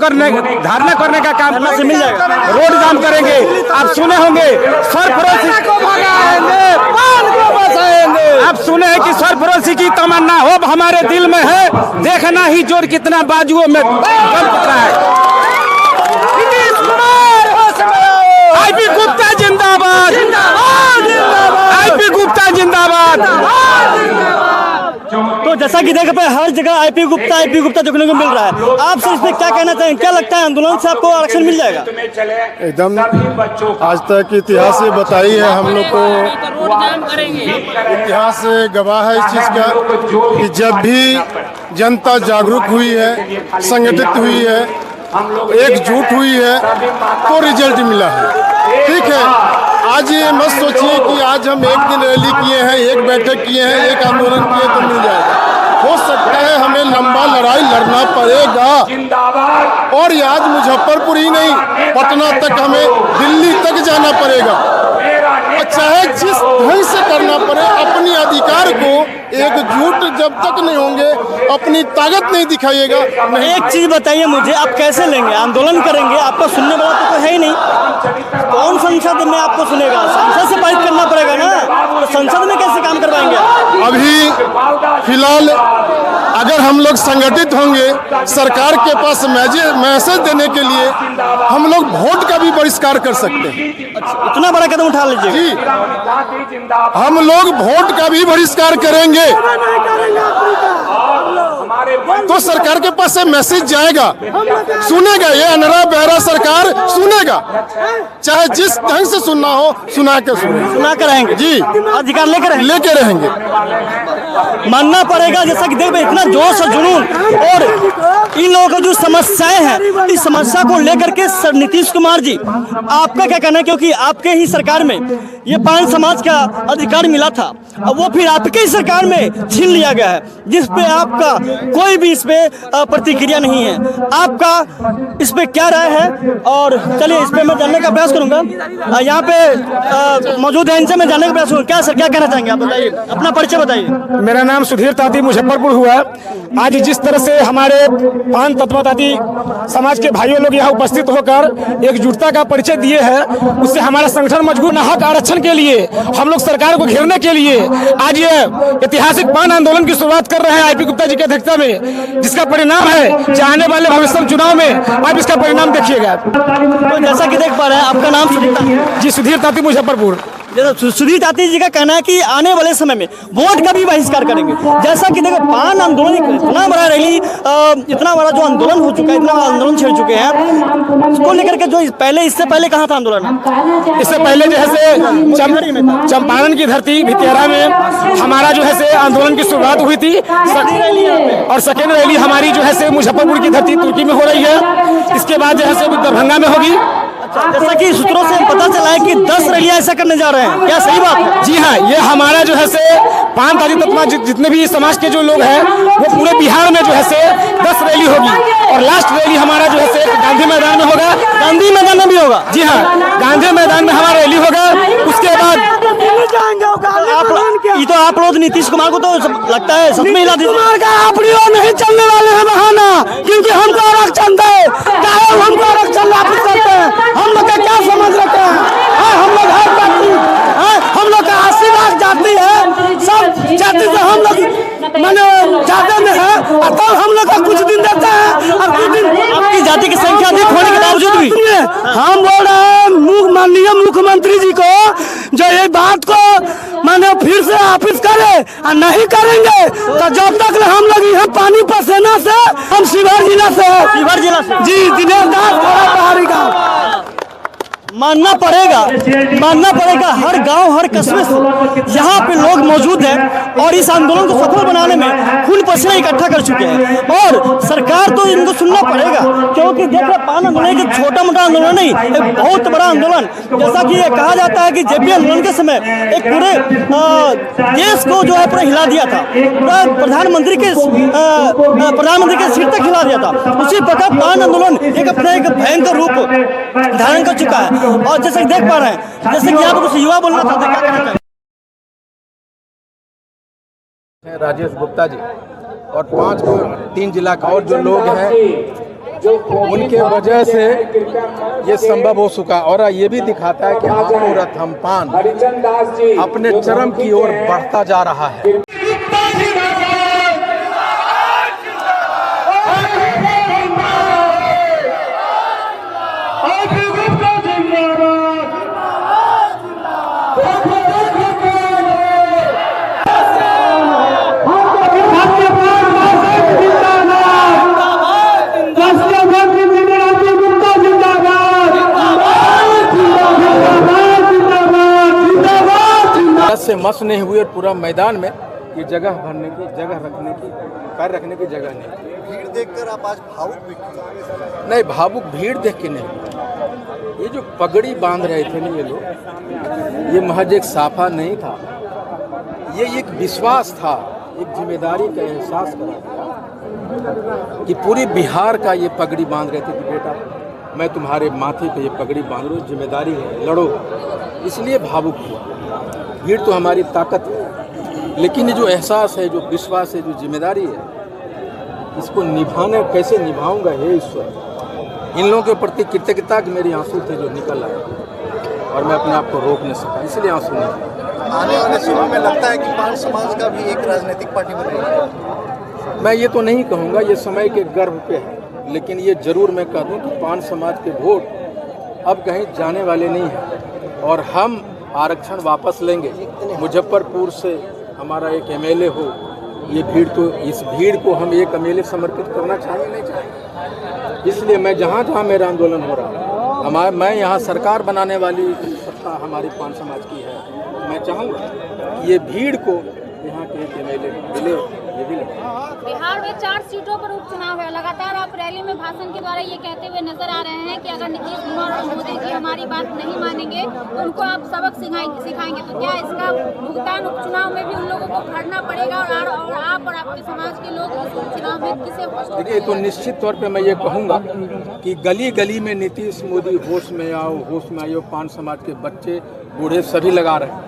करने का काम से मिल जाएगा, रोड जाम करेंगे। आप सुने होंगे सरफरोशी को भगाएंगे, पान को बचाएंगे। आप सुने हैं कि सरफरोशी की तमन्ना हो हमारे दिल में है, देखना ही जोर कितना बाजुओं में दम पकड़ा है। आईपी गुप्ता जिंदाबाद, आईपी गुप्ता जिंदाबाद। तो जैसा कि देख पाए, हर जगह आईपी गुप्ता देखने को मिल रहा है। आप सर इसमें क्या कहना चाहेंगे? क्या लगता है आंदोलन से आपको आरक्षण मिल जाएगा? एकदम आज तक इतिहास से बताई है हम लोग को, इतिहास गवाह है इस चीज़ का कि जब भी जनता जागरूक हुई है, संगठित हुई है, एकजुट हुई है, तो रिजल्ट मिला है। ठीक है, आज ये मत सोचिए कि आज हम एक दिन रैली किए हैं, एक बैठक किए हैं, एक आंदोलन किए तो मिल जाएगा। हो सकता है हमें लंबा लड़ाई लड़ना पड़ेगा, और ये आज मुजफ्फरपुर ही नहीं, पटना तक, हमें दिल्ली तक जाना पड़ेगा। चाहे जिस ढंग से करना पड़े, अपनी अधिकार को एकजुट जब तक नहीं होंगे, अपनी ताकत नहीं दिखाइएगा। एक चीज बताइए मुझे, आप कैसे लेंगे? आंदोलन करेंगे, आपको सुनने वाला तो कोई है ही नहीं। कौन संसद में आपको सुनेगा? संसद से पारित करना पड़ेगा ना, तो संसद में कैसे काम करवाएंगे? अभी फिलहाल अगर हम लोग संगठित होंगे, सरकार के पास मैसेज देने के लिए हम लोग वोट का भी बहिष्कार कर सकते हैं। इतना बड़ा कदम उठा लीजिए जी, हम लोग वोट का भी बहिष्कार करेंगे। तो सरकार के पास से मैसेज जाएगा, सुनेगा, ये अनरा बहरा सरकार सुनेगा, चाहे जिस ढंग से सुनना हो सुना के रहेंगे जी, अधिकार लेके रहेंगे। मानना पड़ेगा जैसा कि देख इतना जोश और जुनून और इन लोगों को जो समस्याएं हैं, इस समस्या को लेकर के नीतीश कुमार जी आपका क्या कहना है, क्योंकि आपके ही सरकार में ये पान समाज का अधिकार मिला था, अब वो फिर आपके ही सरकार में छीन लिया गया है, जिस पे आपका कोई भी इस पे प्रतिक्रिया नहीं है। आपका इस पे क्या राय है? और चलिए इस पे मैं जानने का प्रयास करूंगा। यहाँ पे मौजूद है, इनसे मैं जानने का प्रयास करूंगा। क्या सर क्या कहना चाहेंगे आप? बताइए, अपना परिचय बताइए। मेरा नाम सुधीर ताती मुजफ्फरपुर हुआ। आज जिस तरह से हमारे पान तत्वताती समाज के भाइयों लोग यहाँ उपस्थित होकर एकजुटता का परिचय दिए हैं, उससे हमारा संगठन मजबूत हक आरक्षण के लिए हम लोग सरकार को घेरने के लिए आज ये ऐतिहासिक पान आंदोलन की शुरुआत कर रहे हैं आईपी गुप्ता जी की अध्यक्षता में, जिसका परिणाम है कि आने वाले भविष्य चुनाव में आप इसका परिणाम देखिएगा। तो जैसा कि देख पा रहे हैं, आपका नाम सुधीर ताती? जी, सुधीर ताती मुजफ्फरपुर। सुधीर ताती जी का कहना है कि आने वाले समय में वोट का भी बहिष्कार करेंगे। जैसा कि देखो पान आंदोलन इतना बड़ा रैली, इतना बड़ा जो आंदोलन हो चुका है, इतना बड़ा आंदोलन छेड़ चुके हैं, उसको लेकर के जो पहले इससे पहले कहाँ था आंदोलन? इससे पहले जो है से चंपारण की धरती भितियारा में हमारा जो है से आंदोलन की शुरुआत हुई थी, और सेकेंड रैली हमारी जो है से मुजफ्फरपुर की धरती तुर्की में हो रही है। इसके बाद जो है से दरभंगा में होगी। जैसा कि सूत्रों से पता चला है कि 10 रैलियां ऐसा करने जा रहे हैं, क्या सही बात है? जी हाँ, ये हमारा जो है से पान ताती तत्व जितने भी समाज के जो लोग हैं वो पूरे बिहार में जो है से 10 रैली होगी, और लास्ट रैली हमारा जो है से गांधी मैदान में होगा। गांधी मैदान में भी होगा? जी हाँ, गांधी मैदान में हमारा रैली होगा। उसके बाद ये तो आप लोग नीतीश कुमार को तो लगता है सच में हिला दीजिए। नहीं चलने वाले हैं बहाना, क्योंकि हमको आरक्षण दे, चाहे हमको आरक्षण वापस करते हैं। हम लोग का क्या समझ रखते हैं? हम लोग हर जाति, हम लोग का 80 लाख जाति है, सब जाति से हम लोग मैंने जाते में है, और तब हम लोग का कुछ दिन देते हैं और कुछ दिन आपकी जाति की संख्या अधिक होने के बावजूद भी हम बोल रहे हैं माननीय मुख्यमंत्री जी को, जो ये बात को मैंने फिर से वापिस करे, और नहीं करेंगे तो जब तक हम लोग यहाँ पानी पसेना से, हम शिवहर जिला से जी, दिनेश दास पहाड़ी गाँव। मानना पड़ेगा हर गांव हर कस्बे से यहाँ पे लोग मौजूद हैं और इस आंदोलन को सफल बनाने में खून पसीना इकट्ठा कर चुके हैं, और सरकार तो इनको सुनना पड़ेगा, क्योंकि देख रहे पान आंदोलन एक छोटा मोटा आंदोलन नहीं, एक बहुत बड़ा आंदोलन। जैसा कि ये कहा जाता है कि जेपी आंदोलन के समय एक पूरे देश को जो है पूरा हिला दिया था, पूरा प्रधानमंत्री के सिर तक हिला दिया था। उसी प्रकार पान आंदोलन एक अपना एक भयंकर रूप धारण कर चुका है। और जैसे देख पा रहे हैं, जैसे कि यहाँ पर कुछ युवा बोलना चाहते हैं, क्या कहना चाहते हैं? राजेश गुप्ता जी और 3 जिला का और जो लोग हैं, उनके वजह से ये संभव हो चुका, और ये भी दिखाता है कि मनोरथ हम पान अपने चरम की ओर बढ़ता जा रहा है। से मस नहीं हुए, और पूरा मैदान में ये जगह भरने की, जगह रखने की, पैर रखने की जगह नहीं। भीड़ देखकर आप आज भावुक भी नहीं, भावुक भीड़ देख के नहीं। ये जो पगड़ी बांध रहे थे ना ये लोग, ये महज एक साफा नहीं था, ये एक विश्वास था, एक जिम्मेदारी का एहसास करा कि पूरी बिहार का ये पगड़ी बांध रहे थे कि बेटा मैं तुम्हारे माथे पे ये पगड़ी बांध रहा हूँ, जिम्मेदारी है, लड़ो। इसलिए भावुक हुआ। भीड़ तो हमारी ताकत है, लेकिन ये जो एहसास है, जो विश्वास है, जो जिम्मेदारी है, इसको निभाने कैसे निभाऊंगा हे ईश्वर। इन लोगों के प्रति कृतज्ञता के मेरे आंसू थे जो निकल आए, और मैं अपने आप को रोक नहीं सका, इसलिए आंसू नहीं। आने वाले समय में लगता है कि पान समाज का भी एक राजनीतिक पार्टी बनेगी। मैं ये तो नहीं कहूँगा, ये समय के गर्भ पे है, लेकिन ये जरूर मैं कह दूँ कि पान समाज के वोट अब कहीं जाने वाले नहीं हैं, और हम आरक्षण वापस लेंगे। मुजफ्फरपुर से हमारा एक MLA हो, ये भीड़ तो इस भीड़ को हम एक अकेले समर्पित करना चाहेंगे नहीं चाहेंगे। इसलिए मैं जहाँ जहाँ मेरा आंदोलन हो रहा है, मैं यहाँ सरकार बनाने वाली सत्ता हमारी पान समाज की है, मैं चाहूँगा कि ये भीड़ को यहाँ के एक एमएलए मिले, ये भी लगे। बिहार में 4 सीटों पर उपचुनाव है। लगातार आप रैली में भाषण के द्वारा ये कहते हुए नजर आ रहे हैं कि अगर नीतीश कुमार और मोदी जी हमारी बात नहीं मानेंगे तो उनको आप सबक सिखाएंगे। तो क्या इसका भुगतान उपचुनाव में भी उन लोगों को भरना पड़ेगा और आप और आपके समाज के लोग इस उपचुनाव में किसे? देखिए, तो निश्चित तौर पर मैं ये कहूँगा कि गली गली में नीतीश मोदी होश में आयो, पान समाज के बच्चे बूढ़े सभी लगा रहे हैं।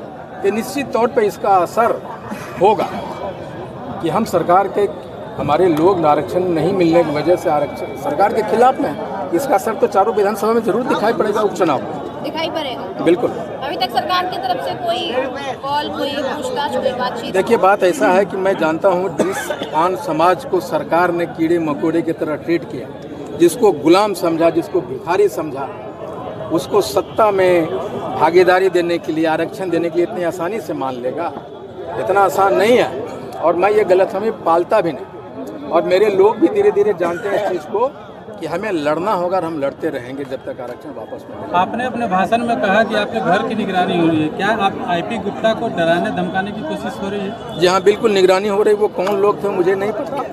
तो निश्चित तौर पर इसका असर होगा कि हम सरकार के हमारे लोग आरक्षण नहीं मिलने की वजह से आरक्षण सरकार के खिलाफ में है। इसका असर तो चारों विधानसभा में जरूर दिखाई पड़ेगा, उपचुनाव में दिखाई पड़ेगा। बिल्कुल। अभी तक सरकार की तरफ से कोई कॉल, कोई पूछताछ, कोई बातचीत? देखिए, बात ऐसा है कि मैं जानता हूँ जिस पान समाज को सरकार ने कीड़े मकोड़े की तरह ट्रीट किया, जिसको गुलाम समझा, जिसको भिखारी समझा, उसको सत्ता में भागीदारी देने के लिए, आरक्षण देने के लिए इतनी आसानी से मान लेगा? इतना आसान नहीं है। और मैं ये गलतफहमी पालता भी नहीं, और मेरे लोग भी धीरे धीरे जानते हैं इस चीज़ को कि हमें लड़ना होगा, और हम लड़ते रहेंगे जब तक आरक्षण वापस मिलेगा। आपने अपने भाषण में कहा कि आपके घर की निगरानी हो रही है, क्या आप आईपी गुप्ता को डराने धमकाने की कोशिश हो रही है? जी हाँ, बिल्कुल निगरानी हो रही है। वो कौन लोग थे मुझे नहीं पता,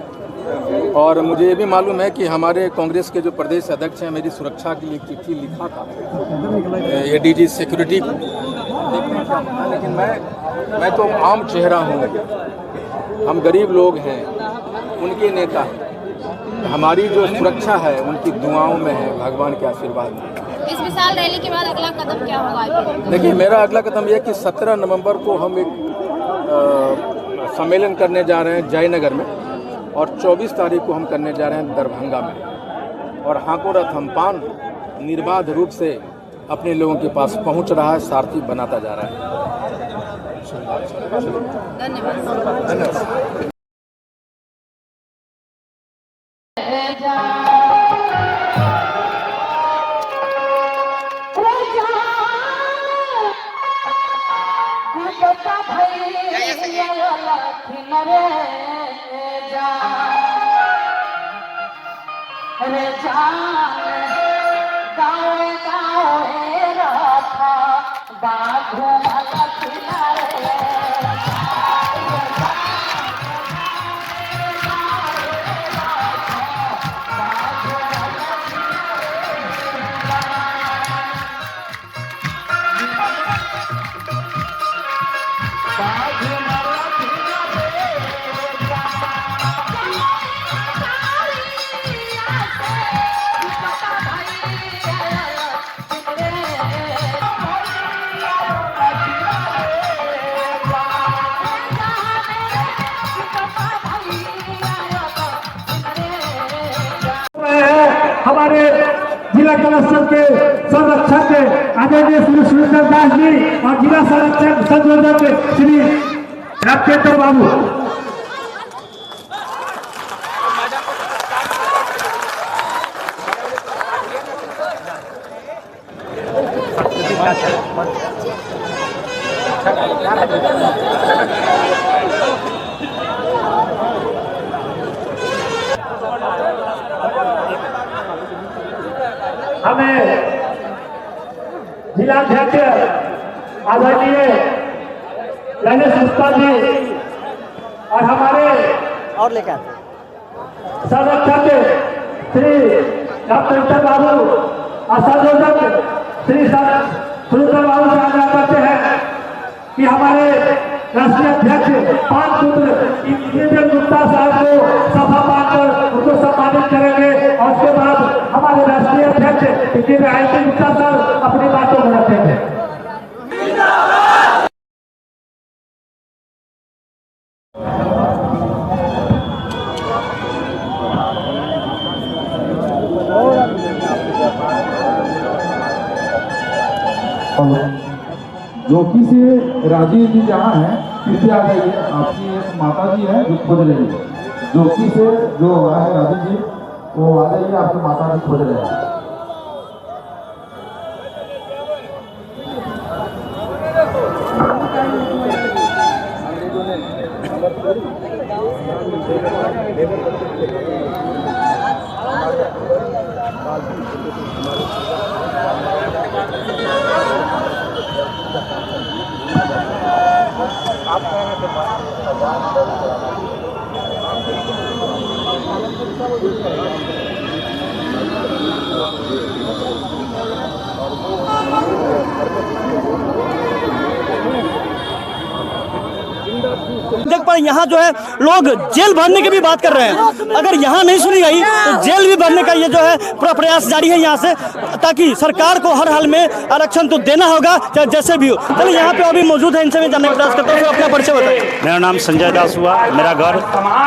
और मुझे ये भी मालूम है कि हमारे कांग्रेस के जो प्रदेश अध्यक्ष हैं, मेरी सुरक्षा के लिए एक चिट्ठी लिखा था एडीजी सिक्योरिटी को, लेकिन मैं तो आम चेहरा हूँ, हम गरीब लोग हैं, उनके नेता हैं, हमारी जो सुरक्षा है उनकी दुआओं में है, भगवान के आशीर्वाद में। इस विशाल रैली के बाद अगला कदम क्या होगा? देखिए, मेरा अगला कदम यह कि 17 नवंबर को हम एक सम्मेलन करने जा रहे हैं जयनगर में, और 24 तारीख को हम करने जा रहे हैं दरभंगा में। और हाको रथ हमपान निर्बाध रूप से अपने लोगों के पास पहुंच रहा है, सारथी बनाता जा रहा है। धन्यवाद। हमारे जिला कलेक्टर के संरक्षक आदरणीय श्री सुरेंद्र दास जी और जिला संरक्षक संयोजक श्री रामचंद्र बाबू। हमें जिलाध्यक्ष आदरणीय गणेश गुप्ता जी और हमारे और लेकर संरक्षक श्री रामचंद्र बाबू और संयोजक श्री सुरेंद्र बाबू से आग्रह करते हैं कि हमारे राष्ट्रीय अध्यक्ष पान पुत्र गुप्ता साहब को सभा पाकर उनको सम्मानित करेंगे, और उसके बाद हमारे राष्ट्रीय अध्यक्ष गुप्ता साहब अपनी बातों को रखेंगे। जोकी से राजीव जी जहाँ हैं कृपया आ जाइए, आपकी एक माता जी है जो खोज रही है। जोकी से जो है राजीव जी, वो आ जाइए, आपकी माता जी खोज रहे हैं। देख पर यहाँ जो है लोग जेल भरने की भी बात कर रहे हैं। अगर यहाँ नहीं सुनी गई तो जेल भी भरने का ये जो है पूरा प्रयास जारी है यहाँ से, ताकि सरकार को हर हाल में आरक्षण तो देना होगा चाहे जैसे भी हो। चलिए यहाँ पे अभी मौजूद है, इनसे मैं जानने का प्रयास करता हूँ। अपना परिचय बताइए। मेरा नाम संजय दास हुआ, मेरा घर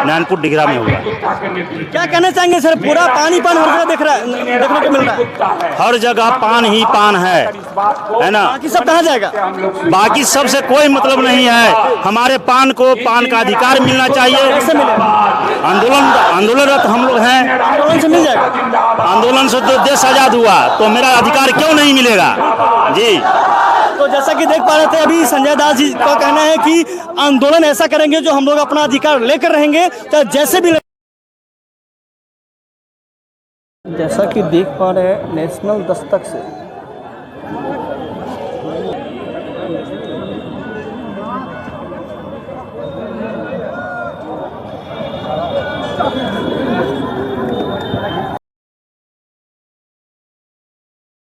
नानपुर डिघरा में हुआ। क्या कहना चाहेंगे सर? पूरा पानी पान हर जगह देखने को मिल रहा है। हर जगह पान ही पान है ना। बाकी सब कहाँ जाएगा? बाकी सबसे कोई मतलब नहीं है। हमारे पान को पान का अधिकार मिलना चाहिए। कैसे मिलेगा? आंदोलनरत हम लोग हैं। आंदोलन से मिल जाएगा? आंदोलन से तो देश आजाद हुआ, तो मेरा अधिकार क्यों नहीं मिलेगा जी। तो जैसा कि देख पा रहे थे अभी संजय दास जी का कहना है कि आंदोलन ऐसा करेंगे जो हम लोग अपना अधिकार लेकर रहेंगे चाहे जैसे भी। जैसा कि देख पा रहे हैं नेशनल दस्तक से